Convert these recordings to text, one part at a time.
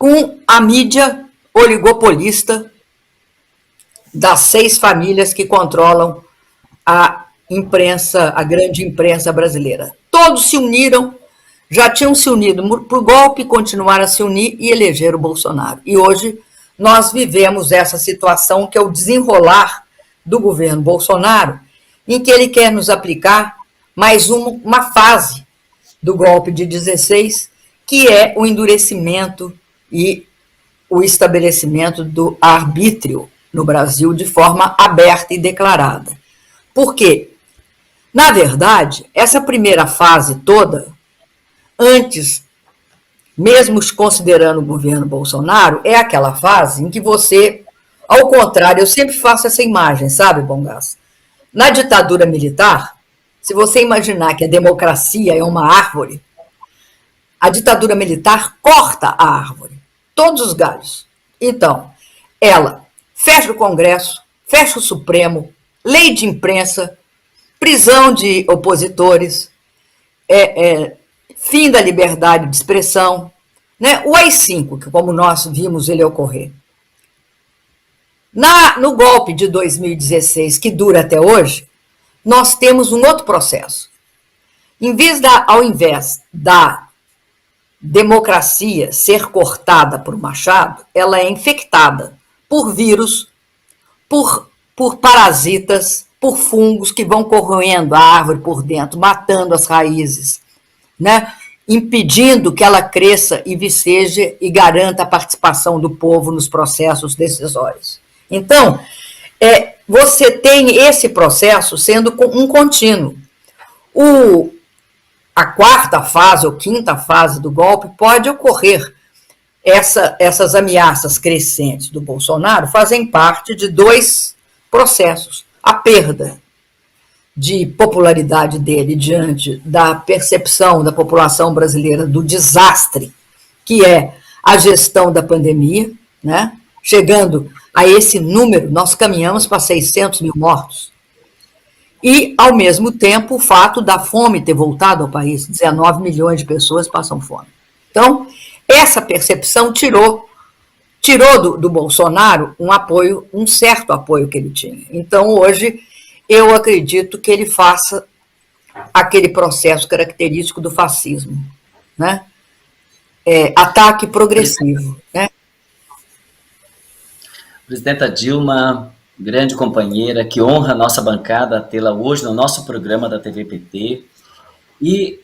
com a mídia oligopolista das 6 famílias que controlam a imprensa, a grande imprensa brasileira. Todos se uniram, já tinham se unido para o golpe, continuaram a se unir e elegeram o Bolsonaro. E hoje nós vivemos essa situação que é o desenrolar do governo Bolsonaro, em que ele quer nos aplicar mais uma fase do golpe de 16, que é o endurecimento e o estabelecimento do arbítrio no Brasil de forma aberta e declarada. Por quê? Na verdade, essa primeira fase toda, antes, mesmo considerando o governo Bolsonaro, é aquela fase em que você, ao contrário, eu sempre faço essa imagem, sabe, Bongás? Na ditadura militar, se você imaginar que a democracia é uma árvore, a ditadura militar corta a árvore, todos os galhos. Então, ela fecha o Congresso, fecha o Supremo, lei de imprensa, prisão de opositores, fim da liberdade de expressão, né? O AI-5, que como nós vimos ele ocorrer. No golpe de 2016, que dura até hoje, nós temos um outro processo. Ao invés da democracia ser cortada por Machado, ela é infectada por vírus, por parasitas, por fungos que vão corroendo a árvore por dentro, matando as raízes, né? Impedindo que ela cresça e viceje e garanta a participação do povo nos processos decisórios. Então, você tem esse processo sendo um contínuo. A quarta fase ou quinta fase do golpe pode ocorrer. Essas ameaças crescentes do Bolsonaro fazem parte de 2 processos. A perda de popularidade dele diante da percepção da população brasileira do desastre que é a gestão da pandemia, né? Chegando a esse número, nós caminhamos para 600 mil mortos. E, ao mesmo tempo, o fato da fome ter voltado ao país. 19 milhões de pessoas passam fome. Então, essa percepção tirou do Bolsonaro um certo apoio que ele tinha. Então, hoje, eu acredito que ele faça aquele processo característico do fascismo, né? Ataque progressivo, né? Presidenta Dilma, grande companheira, que honra a nossa bancada tê-la hoje no nosso programa da TV PT. E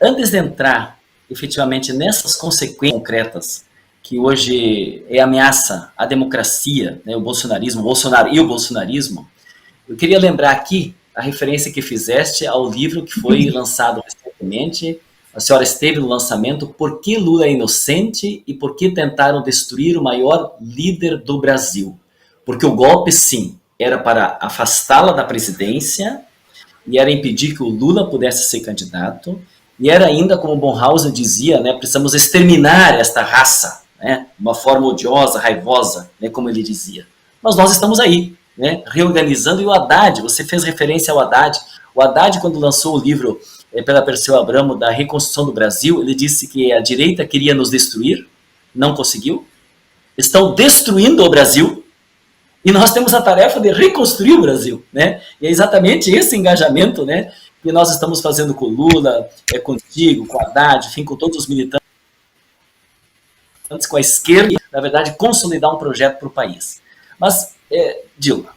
antes de entrar efetivamente nessas consequências concretas que hoje ameaça a democracia, né, o bolsonarismo, o Bolsonaro e o bolsonarismo, eu queria lembrar aqui a referência que fizeste ao livro que foi lançado recentemente. A senhora esteve no lançamento Por que Lula é Inocente e Por que Tentaram Destruir o Maior Líder do Brasil. Porque o golpe, sim, era para afastá-la da presidência e era impedir que o Lula pudesse ser candidato e era ainda, como Bonhoeffer dizia, né, precisamos exterminar esta raça, né, de uma forma odiosa, raivosa, né, como ele dizia. Mas nós estamos aí, né, reorganizando. E o Haddad, você fez referência ao Haddad. O Haddad, quando lançou o livro pela Perseu Abramo, da Reconstrução do Brasil, ele disse que a direita queria nos destruir, não conseguiu. Estão destruindo o Brasil e nós temos a tarefa de reconstruir o Brasil, né? E é exatamente esse engajamento, né, que nós estamos fazendo com o Lula, contigo, com o Haddad, enfim, com todos os militantes, com a esquerda, e, na verdade, consolidar um projeto para o país. Mas, Dilma,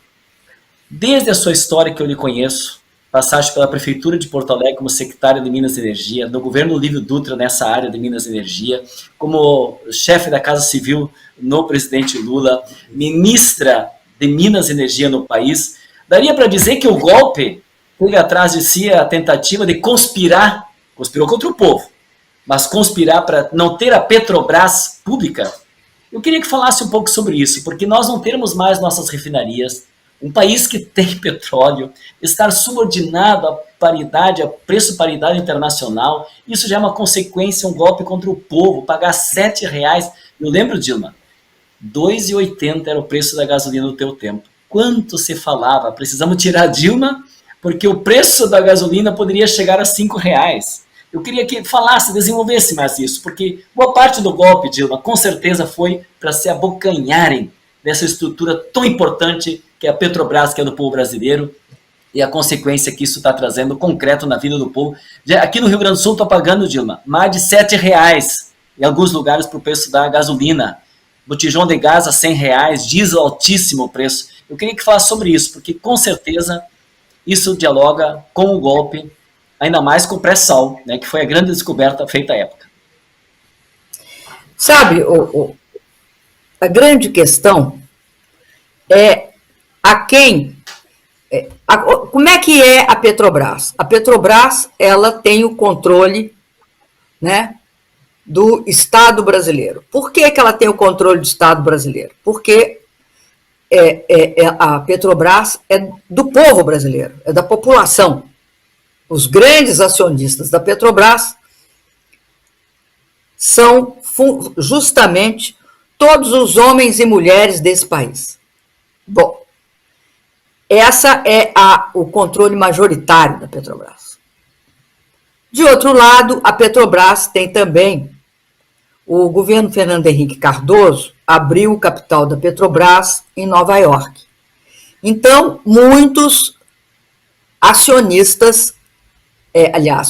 desde a sua história que eu lhe conheço, passaste pela Prefeitura de Porto Alegre como secretária de Minas e Energia, no governo Lívio Dutra nessa área de Minas e Energia, como chefe da Casa Civil no presidente Lula, ministra de Minas e Energia no país. Daria para dizer que o golpe teve atrás de si a tentativa de conspirou contra o povo, mas conspirar para não ter a Petrobras pública? Eu queria que falasse um pouco sobre isso, porque nós não termos mais nossas refinarias, um país que tem petróleo, estar subordinado à paridade, a preço-paridade internacional, isso já é uma consequência, um golpe contra o povo, pagar R$7. Eu lembro, Dilma, R$2,80 era o preço da gasolina no teu tempo. Quanto se falava, precisamos tirar a Dilma, porque o preço da gasolina poderia chegar a R$5. Eu queria que falasse, desenvolvesse mais isso, porque boa parte do golpe, Dilma, com certeza foi para se abocanharem dessa estrutura tão importante que é a Petrobras, que é do povo brasileiro, e a consequência que isso está trazendo concreto na vida do povo. Aqui no Rio Grande do Sul, estou pagando, Dilma, mais de R$7 em alguns lugares para o preço da gasolina. Botijão de gás a R$100, diesel altíssimo o preço. Eu queria que falasse sobre isso, porque com certeza isso dialoga com o golpe, ainda mais com o pré-sal, né, que foi a grande descoberta feita à época. Sabe, a grande questão é como é que é a Petrobras? A Petrobras, ela tem o controle, né, do Estado brasileiro. Por que ela tem o controle do Estado brasileiro? Porque a Petrobras é do povo brasileiro, é da população. Os grandes acionistas da Petrobras são justamente todos os homens e mulheres desse país. Bom, essa é o controle majoritário da Petrobras. De outro lado, a Petrobras tem também, o governo Fernando Henrique Cardoso abriu o capital da Petrobras em Nova York. Então, muitos acionistas,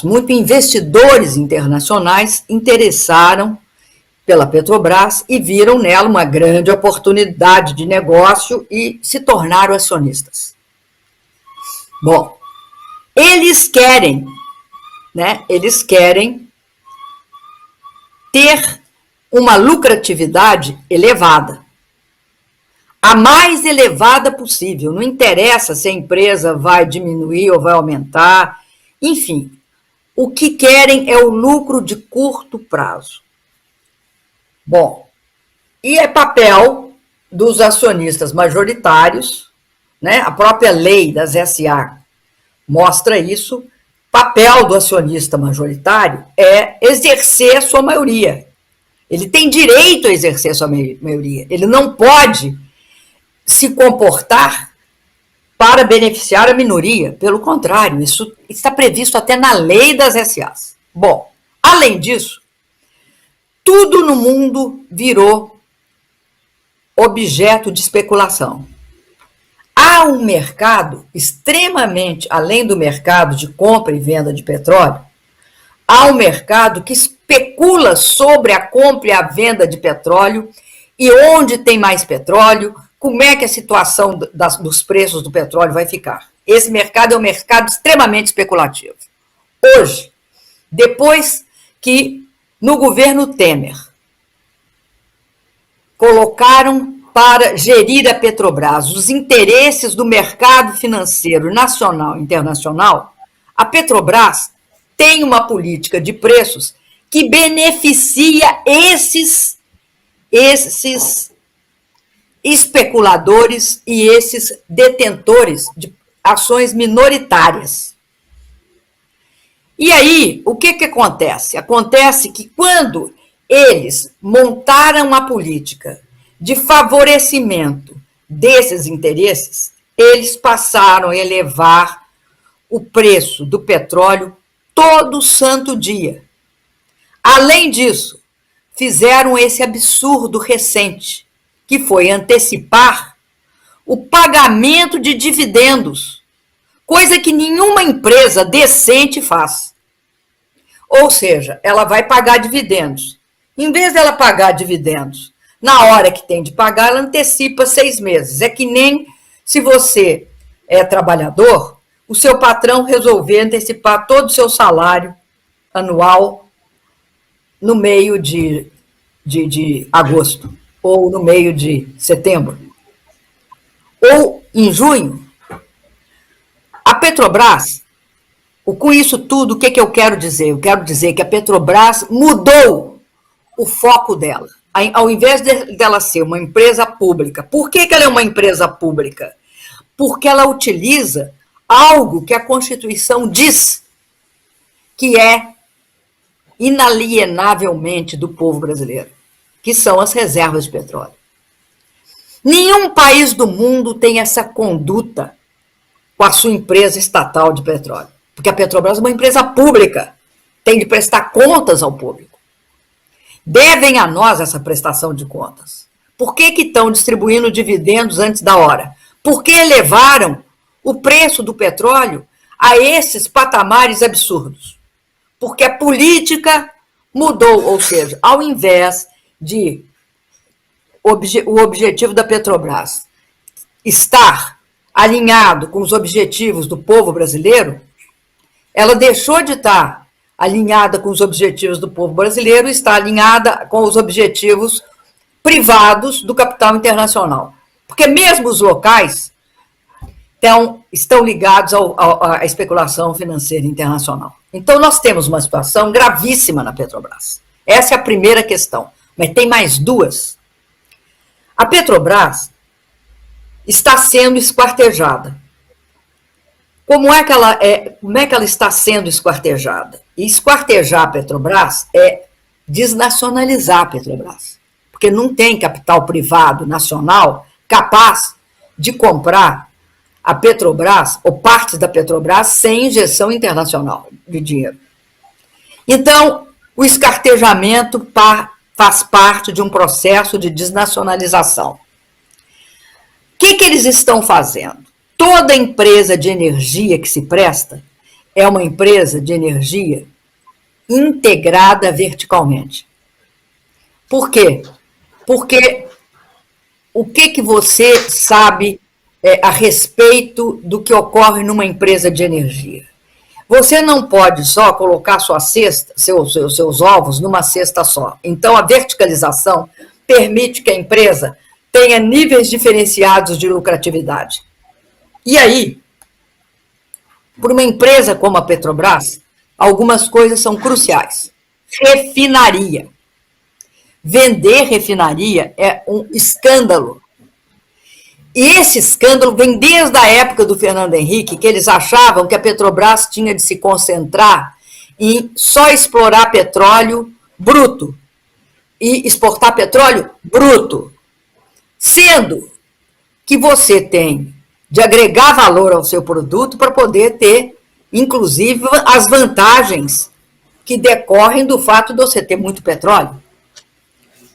muitos investidores internacionais interessaram pela Petrobras e viram nela uma grande oportunidade de negócio e se tornaram acionistas. Bom, eles querem ter uma lucratividade elevada, a mais elevada possível. Não interessa se a empresa vai diminuir ou vai aumentar, enfim, o que querem é o lucro de curto prazo. Bom, e é papel dos acionistas majoritários, né? A própria lei das SA mostra isso. Papel do acionista majoritário é exercer a sua maioria. Ele tem direito a exercer a sua maioria. Ele não pode se comportar para beneficiar a minoria. Pelo contrário, isso está previsto até na lei das SAs. Bom, além disso, tudo no mundo virou objeto de especulação. Há um mercado extremamente, além do mercado de compra e venda de petróleo, há um mercado que especula sobre a compra e a venda de petróleo e onde tem mais petróleo, como é que a situação dos preços do petróleo vai ficar. Esse mercado é um mercado extremamente especulativo. Hoje, depois que no governo Temer colocaram para gerir a Petrobras os interesses do mercado financeiro nacional e internacional, a Petrobras tem uma política de preços que beneficia esses especuladores e esses detentores de ações minoritárias. E aí, o que acontece? Acontece que quando eles montaram a política de favorecimento desses interesses, eles passaram a elevar o preço do petróleo todo santo dia. Além disso, fizeram esse absurdo recente, que foi antecipar o pagamento de dividendos, coisa que nenhuma empresa decente faz. Ou seja, ela vai pagar dividendos. Em vez dela pagar dividendos na hora que tem de pagar, ela antecipa 6 meses. É que nem se você é trabalhador, o seu patrão resolver antecipar todo o seu salário anual no meio de agosto, ou no meio de setembro, ou em junho. A Petrobras, com isso tudo, o que eu quero dizer? Eu quero dizer que a Petrobras mudou o foco dela. Ao invés dela ser uma empresa pública. Por que ela é uma empresa pública? Porque ela utiliza algo que a Constituição diz que é inalienavelmente do povo brasileiro, que são as reservas de petróleo. Nenhum país do mundo tem essa conduta com a sua empresa estatal de petróleo, porque a Petrobras é uma empresa pública. têm de prestar contas ao público. Devem a nós essa prestação de contas. Por que estão distribuindo dividendos antes da hora? Por que elevaram o preço do petróleo a esses patamares absurdos? Porque a política mudou, ou seja, ao invés de o objetivo da Petrobras estar alinhado com os objetivos do povo brasileiro, ela deixou de estar alinhada com os objetivos do povo brasileiro e está alinhada com os objetivos privados do capital internacional. Porque mesmo os locais estão ligados à especulação financeira internacional. Então, nós temos uma situação gravíssima na Petrobras. Essa é a primeira questão. Mas tem mais duas. A Petrobras está sendo esquartejada. Como é que ela está sendo esquartejada? E esquartejar a Petrobras é desnacionalizar a Petrobras. Porque não tem capital privado nacional capaz de comprar a Petrobras, ou partes da Petrobras, sem injeção internacional de dinheiro. Então, o esquartejamento faz parte de um processo de desnacionalização. O que eles estão fazendo? Toda empresa de energia que se presta é uma empresa de energia integrada verticalmente. Por quê? Porque o que você sabe a respeito do que ocorre numa empresa de energia? Você não pode só colocar sua cesta, seus ovos numa cesta só. Então, a verticalização permite que a empresa tenha níveis diferenciados de lucratividade. E aí, para uma empresa como a Petrobras, algumas coisas são cruciais. Refinaria. Vender refinaria é um escândalo. E esse escândalo vem desde a época do Fernando Henrique, que eles achavam que a Petrobras tinha de se concentrar em só explorar petróleo bruto e exportar petróleo bruto. Sendo que você tem de agregar valor ao seu produto para poder ter, inclusive, as vantagens que decorrem do fato de você ter muito petróleo.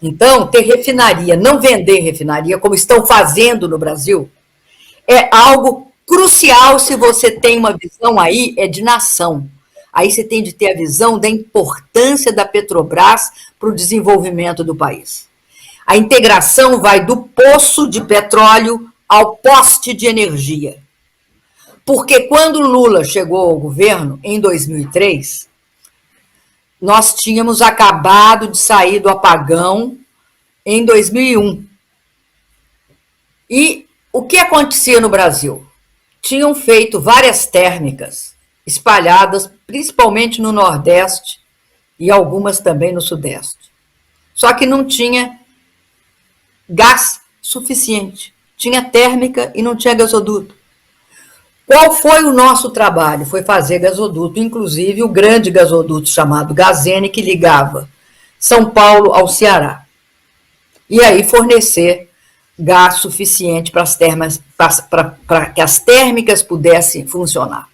Então, ter refinaria, não vender refinaria, como estão fazendo no Brasil, é algo crucial se você tem uma visão aí, de nação. Aí você tem de ter a visão da importância da Petrobras para o desenvolvimento do país. A integração vai do poço de petróleo ao poste de energia. Porque quando Lula chegou ao governo, em 2003, nós tínhamos acabado de sair do apagão em 2001. E o que acontecia no Brasil? Tinham feito várias térmicas espalhadas, principalmente no Nordeste e algumas também no Sudeste. Só que não tinha gás suficiente. Tinha térmica e não tinha gasoduto. Qual foi o nosso trabalho? Foi fazer gasoduto, inclusive o grande gasoduto chamado Gazene, que ligava São Paulo ao Ceará. E aí fornecer gás suficiente para que as térmicas pudessem funcionar.